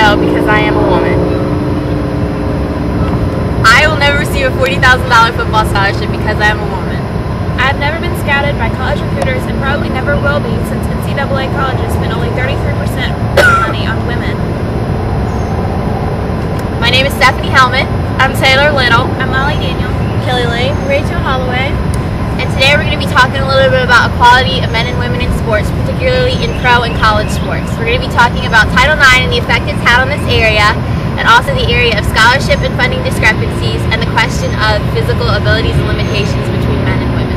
go because I am a woman. I will never receive a $40,000 football scholarship because I am a woman. I have never been scouted by college recruiters and probably never will be, since NCAA colleges spend only 33% of money on women. My name is Stephanie Hellman. I'm Taylor Little. I'm Molly Daniel. Kelly Lane. Rachel Holloway. And today we're going to be talking a little bit about equality of men and women in sports, particularly in pro and college sports. We're going to be talking about Title IX and the effect it's had on this area, and also the area of scholarship and funding discrepancies, and the question of physical abilities and limitations between men and women.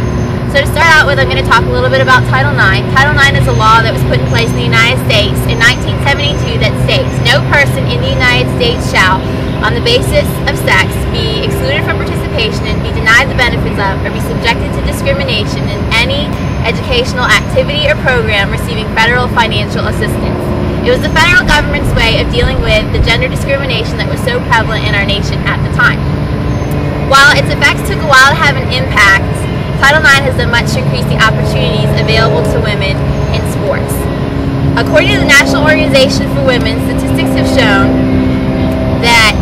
So to start out with, I'm going to talk a little bit about Title IX. Title IX is a law that was put in place in the United States in 1972 that states, no person in the United States shall, on the basis of sex, be excluded from participation and be denied the benefits of, or be subjected to discrimination in any educational activity or program receiving federal financial assistance. It was the federal government's way of dealing with the gender discrimination that was so prevalent in our nation at the time. While its effects took a while to have an impact, Title IX has done much to increase the opportunities available to women in sports. According to the National Organization for Women, statistics have shown that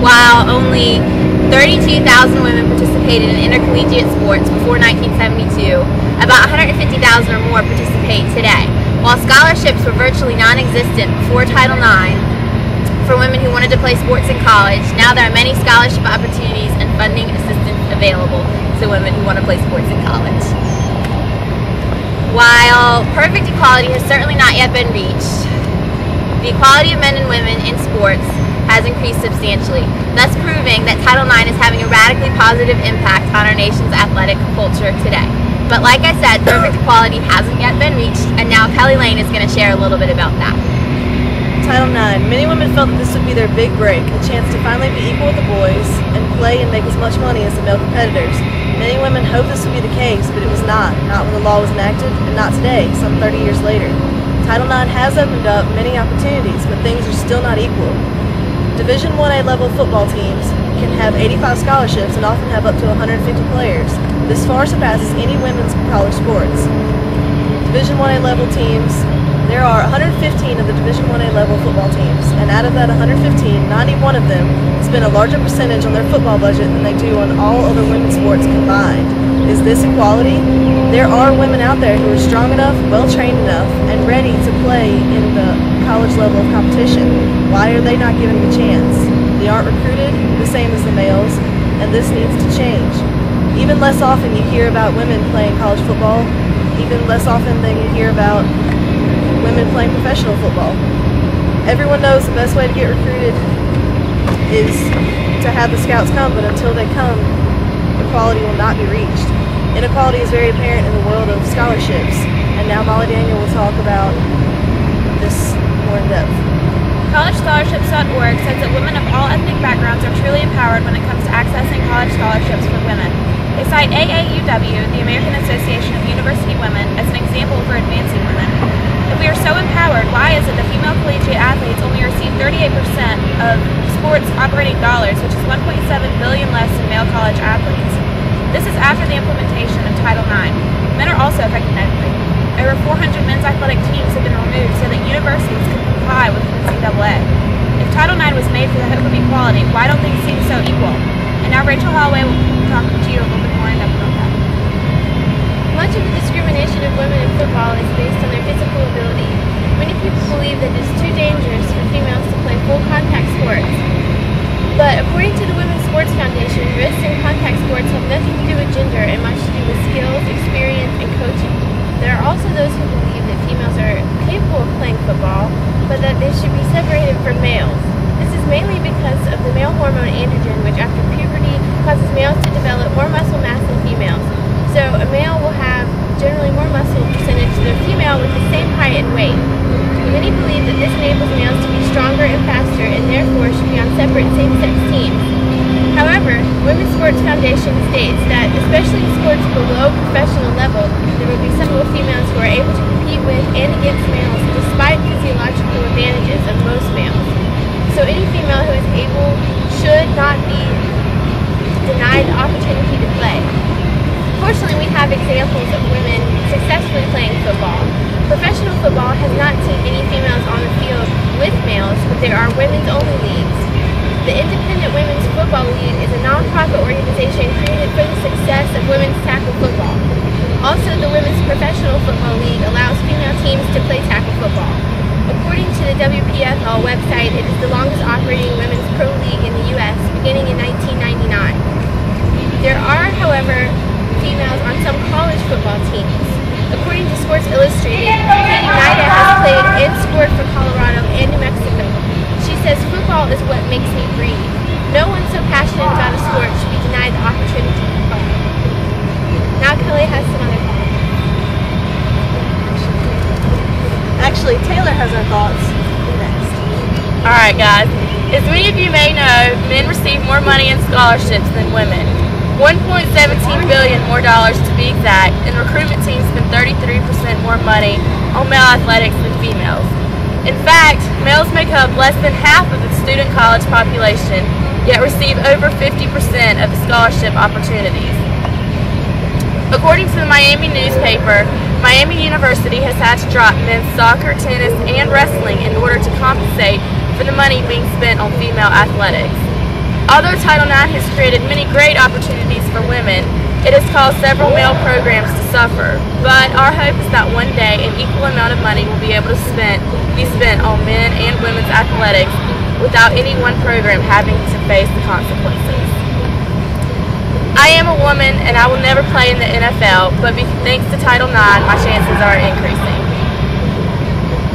while only 32,000 women participated in intercollegiate sports before 1972, about 150,000 or more participate today. While scholarships were virtually non-existent before Title IX for women who wanted to play sports in college, now there are many scholarship opportunities and funding assistance available to women who want to play sports in college. While perfect equality has certainly not yet been reached, the equality of men and women in sports has increased substantially, thus proving that Title IX is having a radically positive impact on our nation's athletic culture today. But like I said, perfect equality hasn't yet been reached, and now Kelly Lane is going to share a little bit about that. Title IX. Many women felt that this would be their big break, a chance to finally be equal with the boys and play and make as much money as the male competitors. Many women hoped this would be the case, but it was not when the law was enacted, and not today, some 30 years later. Title IX has opened up many opportunities, but things are still not equal. Division I level football teams can have 85 scholarships and often have up to 150 players. This far surpasses any women's college sports. Division I level teams, there are 115 of the Division I level football teams, and out of that 115, 91 of them spend a larger percentage on their football budget than they do on all other women's sports combined. Is this equality? There are women out there who are strong enough, well-trained enough, and ready to play in the college level of competition. Why are they not given the chance? They aren't recruited the same as the males, and this needs to change. Even less often you hear about women playing college football, even less often than you hear about women playing professional football. Everyone knows the best way to get recruited is to have the scouts come, but until they come, equality will not be reached. Inequality is very apparent in the world of scholarships, and now Molly Daniel will talk about this more in depth. CollegeScholarships.org says that women of all ethnic backgrounds are truly empowered when it comes to accessing college scholarships for women. They cite AAUW, the American Association of University Women, as an example for advancing women. If we are so empowered, why is it that female collegiate athletes only receive 38% of sports operating dollars, which is $1.7 billion less than male college athletes? This is after the implementation of Title IX. Men are also affected negatively. Over 400 men's athletic teams have been removed so that universities can comply with NCAA. If Title IX was made for the hope of equality, why don't things seem so equal? And now Rachel Holloway will talk to you a little bit more in depth about that. Much of the discrimination of women in football is based on their physical ability. Many people believe that it is too dangerous for females to play full contact sports. But according to the Women's Sports Foundation, risks in contact sports have nothing to do with gender and much to do with skills, experience, and coaching. There are also those who believe that females are capable of playing football, but that they should be separated from males. This is mainly because of the male hormone androgen, which after puberty causes males to develop more muscle mass than females. So a male will have generally more muscle percentage than a female with the same height and weight. Many believe that this enables males to be stronger and faster and therefore should be on separate same-sex teams. However, Women's Sports Foundation states that, especially in sports below professional level, there will be several females who are able to compete with and against males despite physiological advantages of most males. So any female who is able should not be denied the opportunity to play. Fortunately, we have examples of women successfully playing football. Professional football has not seen any females on the field with males, but there are women's only leagues. The Independent Women's Football League is a non-profit organization created for the success of women's tackle football. Also, the Women's Professional Football League allows female teams to play tackle football. According to the WPFL website, it is the longest operating women's pro league in the U.S., beginning in 1999. There are, however, females on some college football teams. According to Sports Illustrated, United has played and scored for Colorado and New Mexico. She says, "Football is what makes me breathe. No one so passionate about a sport should be denied the opportunity to play." Now Kelly has some other thoughts. Actually, Taylor has her thoughts next. Alright guys, as many of you may know, men receive more money in scholarships than women. $1.17 billion more dollars to be exact, and recruitment teams spend 33% more money on male athletics than females. In fact, males make up less than half of the student college population, yet receive over 50% of the scholarship opportunities. According to the Miami newspaper, Miami University has had to drop men's soccer, tennis, and wrestling in order to compensate for the money being spent on female athletics. Although Title IX has created many great opportunities for women, it has caused several male programs to suffer. But our hope is that one day an equal amount of money will be able to be spent on men and women's athletics without any one program having to face the consequences. I am a woman and I will never play in the NFL, but thanks to Title IX, my chances are increasing.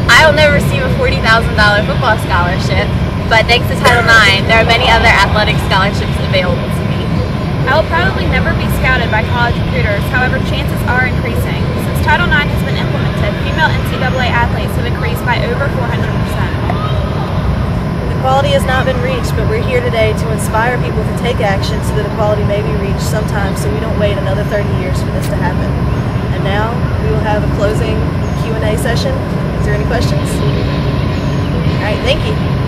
I will never receive a $40,000 football scholarship, but thanks to Title IX, there are many other athletic scholarships available to me. I will probably never be scouted by college recruiters, however chances are increasing. Since Title IX has been implemented, female NCAA athletes have increased by over 400%. Equality has not been reached, but we're here today to inspire people to take action so that equality may be reached sometime, so we don't wait another 30 years for this to happen. And now we will have a closing Q&A session. Is there any questions? All right, thank you.